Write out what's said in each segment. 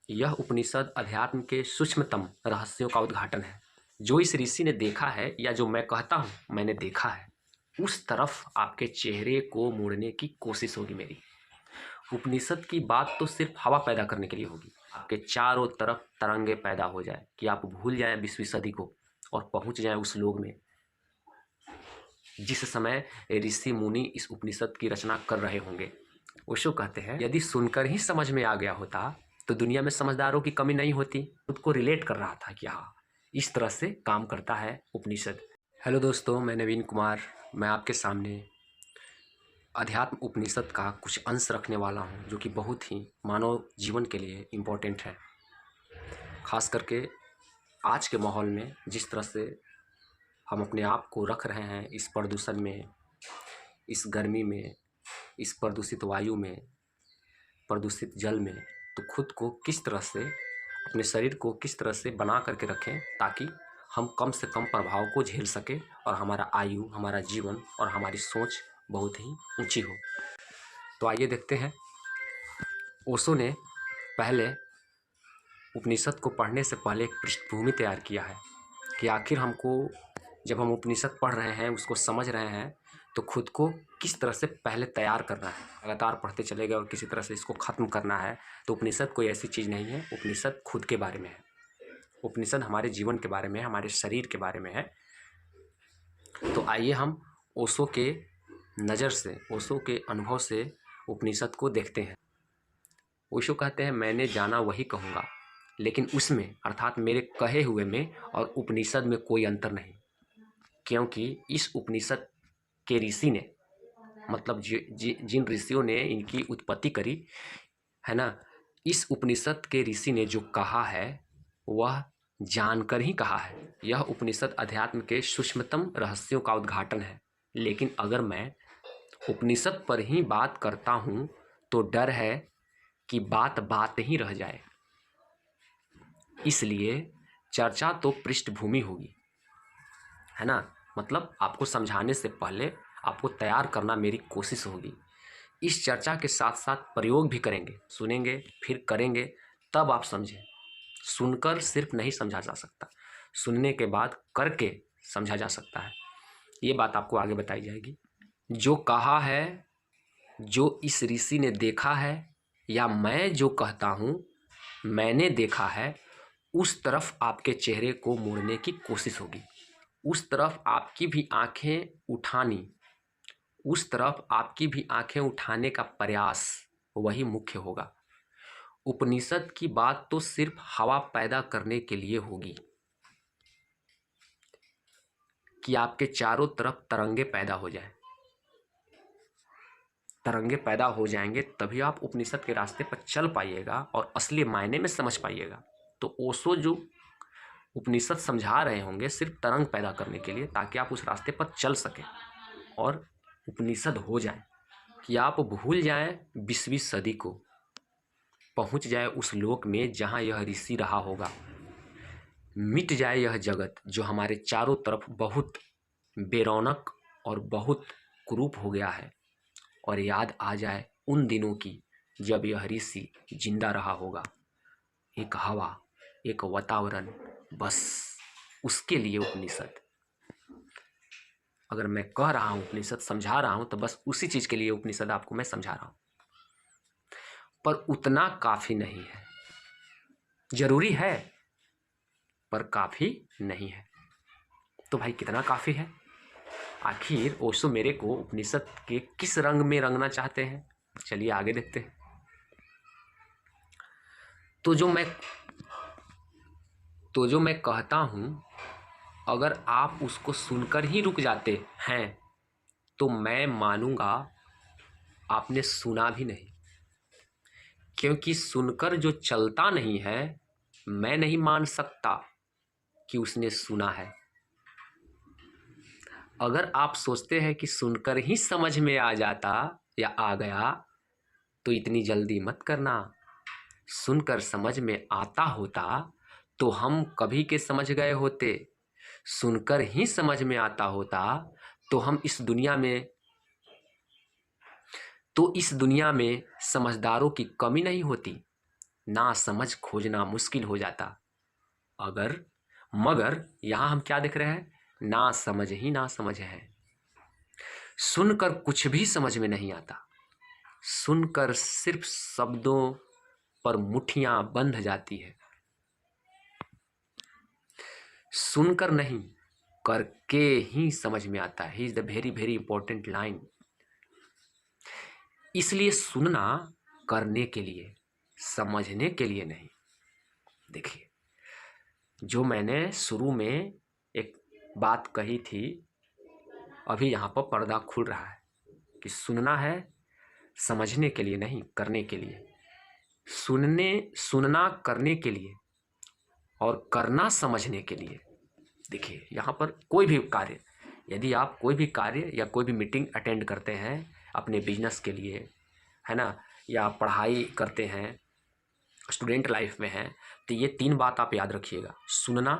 यह उपनिषद अध्यात्म के सूक्ष्मतम रहस्यों का उद्घाटन है। जो इस ऋषि ने देखा है या जो मैं कहता हूँ मैंने देखा है, उस तरफ आपके चेहरे को मोड़ने की कोशिश होगी मेरी। उपनिषद की बात तो सिर्फ हवा पैदा करने के लिए होगी। आपके चारों तरफ तरंगे पैदा हो जाए कि आप भूल जाएं 20वीं सदी को और पहुंच जाएं उस लोक में जिस समय ऋषि मुनि इस उपनिषद की रचना कर रहे होंगे। ओशो कहते हैं, यदि सुनकर ही समझ में आ गया होता तो दुनिया में समझदारों की कमी नहीं होती। खुद को रिलेट कर रहा था कि हाँ, इस तरह से काम करता है उपनिषद। हेलो दोस्तों, मैं नवीन कुमार। मैं आपके सामने अध्यात्म उपनिषद का कुछ अंश रखने वाला हूँ, जो कि बहुत ही मानव जीवन के लिए इम्पोर्टेंट है। ख़ास करके आज के माहौल में जिस तरह से हम अपने आप को रख रहे हैं, इस प्रदूषण में, इस गर्मी में, इस प्रदूषित वायु में, प्रदूषित जल में, तो खुद को किस तरह से, अपने शरीर को किस तरह से बना करके रखें ताकि हम कम से कम प्रभाव को झेल सकें और हमारा आयु, हमारा जीवन और हमारी सोच बहुत ही ऊंची हो। तो आइए देखते हैं। ओशो ने पहले उपनिषद को पढ़ने से पहले एक पृष्ठभूमि तैयार किया है कि आखिर हमको, जब हम उपनिषद पढ़ रहे हैं, उसको समझ रहे हैं, तो खुद को किस तरह से पहले तैयार करना है। लगातार पढ़ते चले गए और किसी तरह से इसको ख़त्म करना है तो उपनिषद कोई ऐसी चीज़ नहीं है। उपनिषद खुद के बारे में है। उपनिषद हमारे जीवन के बारे में है, हमारे शरीर के बारे में है। तो आइए हम ओशो के नज़र से, ओशो के अनुभव से उपनिषद को देखते हैं। ओशो कहते हैं, मैंने जाना वही कहूँगा, लेकिन उसमें अर्थात मेरे कहे हुए में और उपनिषद में कोई अंतर नहीं, क्योंकि इस उपनिषद के ऋषि ने, मतलब जिन ऋषियों ने इनकी उत्पत्ति करी है ना, इस उपनिषद के ऋषि ने जो कहा है वह जानकर ही कहा है। यह उपनिषद अध्यात्म के सूक्ष्मतम रहस्यों का उद्घाटन है। लेकिन अगर मैं उपनिषद पर ही बात करता हूँ तो डर है कि बात ही रह जाए। इसलिए चर्चा तो पृष्ठभूमि होगी, है ना। मतलब आपको समझाने से पहले आपको तैयार करना मेरी कोशिश होगी। इस चर्चा के साथ साथ प्रयोग भी करेंगे, सुनेंगे फिर करेंगे, तब आप समझें। सुनकर सिर्फ नहीं समझा जा सकता, सुनने के बाद करके समझा जा सकता है। ये बात आपको आगे बताई जाएगी। जो कहा है, जो इस ऋषि ने देखा है, या मैं जो कहता हूँ मैंने देखा है, उस तरफ आपके चेहरे को मोड़ने की कोशिश होगी। उस तरफ आपकी भी आंखें उठानी, उस तरफ आपकी भी आंखें उठाने का प्रयास, वही मुख्य होगा। उपनिषद की बात तो सिर्फ हवा पैदा करने के लिए होगी कि आपके चारों तरफ तरंगे पैदा हो जाएं। तरंगे पैदा हो जाएंगे तभी आप उपनिषद के रास्ते पर चल पाइएगा और असली मायने में समझ पाइएगा। तो ओशो जो उपनिषद समझा रहे होंगे सिर्फ तरंग पैदा करने के लिए, ताकि आप उस रास्ते पर चल सकें और उपनिषद हो जाए कि आप भूल जाएं 20वीं सदी को, पहुंच जाए उस लोक में जहां यह ऋषि रहा होगा। मिट जाए यह जगत जो हमारे चारों तरफ बहुत बेरौनक और बहुत कुरूप हो गया है, और याद आ जाए उन दिनों की जब यह ऋषि जिंदा रहा होगा। एक हवा, एक वातावरण, बस उसके लिए उपनिषद। अगर मैं कह रहा हूँ, उपनिषद समझा रहा हूँ, तो बस उसी चीज़ के लिए उपनिषद आपको मैं समझा रहा हूँ। पर उतना काफ़ी नहीं है। जरूरी है पर काफ़ी नहीं है। तो भाई कितना काफ़ी है? आखिर ओशो मेरे को उपनिषद के किस रंग में रंगना चाहते हैं? चलिए आगे देखते हैं। तो जो मैं कहता हूँ, अगर आप उसको सुनकर ही रुक जाते हैं तो मैं मानूंगा आपने सुना भी नहीं, क्योंकि सुनकर जो चलता नहीं है, मैं नहीं मान सकता कि उसने सुना है। अगर आप सोचते हैं कि सुनकर ही समझ में आ जाता या आ गया, तो इतनी जल्दी मत करना। सुनकर समझ में आता होता तो हम कभी के समझ गए होते। सुनकर ही समझ में आता होता तो हम इस दुनिया में समझदारों की कमी नहीं होती। ना समझ खोजना मुश्किल हो जाता अगर, मगर यहाँ हम क्या देख रहे हैं? ना समझ ही ना समझ है। सुनकर कुछ भी समझ में नहीं आता, सुनकर सिर्फ शब्दों पर मुट्ठियां बंध जाती है। सुनकर नहीं, करके ही समझ में आता है। Is the very very important line. इसलिए सुनना करने के लिए, समझने के लिए नहीं। देखिए, जो मैंने शुरू में एक बात कही थी, अभी यहाँ पर पर्दा खुल रहा है कि सुनना है समझने के लिए नहीं, करने के लिए। सुनना करने के लिए और करना समझने के लिए। देखिए, यहाँ पर कोई भी कार्य, यदि आप कोई भी कार्य या कोई भी मीटिंग अटेंड करते हैं अपने बिजनेस के लिए, है ना, या पढ़ाई करते हैं, स्टूडेंट लाइफ में हैं, तो ये 3 बात आप याद रखिएगा: सुनना,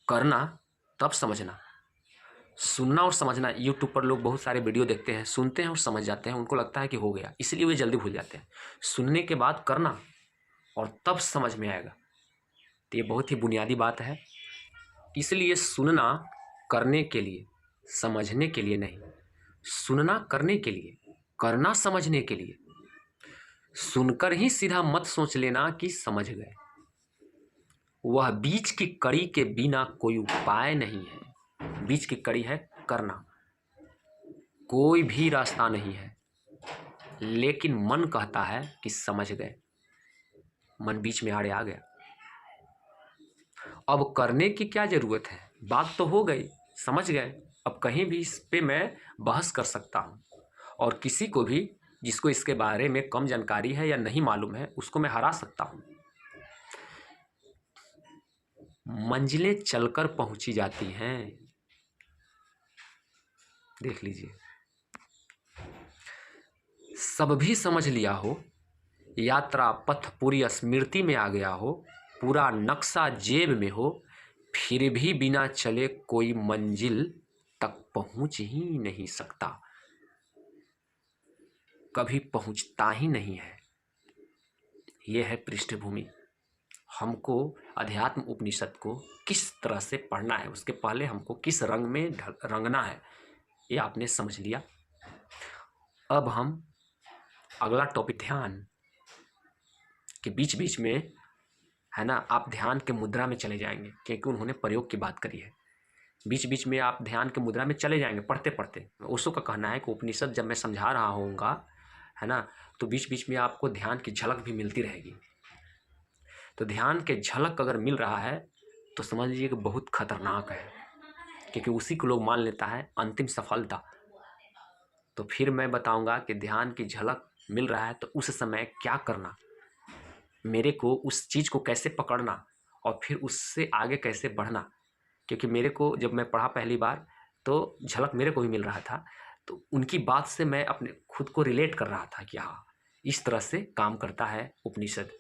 करना, तब समझना। सुनना और समझना, यूट्यूब पर लोग बहुत सारे वीडियो देखते हैं, सुनते हैं और समझ जाते हैं, उनको लगता है कि हो गया, इसलिए वे जल्दी भूल जाते हैं। सुनने के बाद करना और तब समझ में आएगा। तो ये बहुत ही बुनियादी बात है। इसलिए सुनना करने के लिए, समझने के लिए नहीं। सुनना करने के लिए, करना समझने के लिए। सुनकर ही सीधा मत सोच लेना कि समझ गए। वह बीच की कड़ी के बिना कोई उपाय नहीं है। बीच की कड़ी है करना, कोई भी रास्ता नहीं है। लेकिन मन कहता है कि समझ गए, मन बीच में आड़े आ गया। अब करने की क्या जरूरत है? बात तो हो गई, समझ गए। अब कहीं भी इस पे मैं बहस कर सकता हूँ, और किसी को भी जिसको इसके बारे में कम जानकारी है या नहीं मालूम है, उसको मैं हरा सकता हूँ। मंजिलें चलकर पहुंची जाती हैं। देख लीजिए, सब भी समझ लिया हो, यात्रा पथ पूरी स्मृति में आ गया हो, पूरा नक्शा जेब में हो, फिर भी बिना चले कोई मंजिल तक पहुंच ही नहीं सकता, कभी पहुंचता ही नहीं है। यह है पृष्ठभूमि। हमको अध्यात्म उपनिषद को किस तरह से पढ़ना है, उसके पहले हमको किस रंग में रंगना है, ये आपने समझ लिया। अब हम अगला टॉपिक, ध्यान के बीच बीच में, है ना, आप ध्यान के मुद्रा में चले जाएंगे, क्योंकि उन्होंने प्रयोग की बात करी है। बीच बीच में आप ध्यान के मुद्रा में चले जाएंगे पढ़ते पढ़ते। ओशो का कहना है कि उपनिषद जब मैं समझा रहा होऊंगा, है ना, तो बीच बीच में आपको ध्यान की झलक भी मिलती रहेगी। तो ध्यान के झलक अगर मिल रहा है तो समझ लीजिए कि बहुत खतरनाक है, क्योंकि उसी को लोग मान लेता है अंतिम सफलता। तो फिर मैं बताऊंगा कि ध्यान की झलक मिल रहा है तो उस समय क्या करना, मेरे को उस चीज़ को कैसे पकड़ना और फिर उससे आगे कैसे बढ़ना। क्योंकि मेरे को जब मैं पढ़ा पहली बार तो झलक मेरे को भी मिल रहा था, तो उनकी बात से मैं अपने खुद को रिलेट कर रहा था कि हाँ, इस तरह से काम करता है उपनिषद।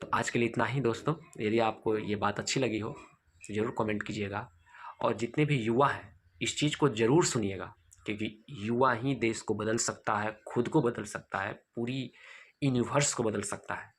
तो आज के लिए इतना ही दोस्तों। यदि आपको ये बात अच्छी लगी हो तो ज़रूर कमेंट कीजिएगा, और जितने भी युवा हैं इस चीज़ को ज़रूर सुनिएगा, क्योंकि युवा ही देश को बदल सकता है, खुद को बदल सकता है, पूरी यूनिवर्स को बदल सकता है।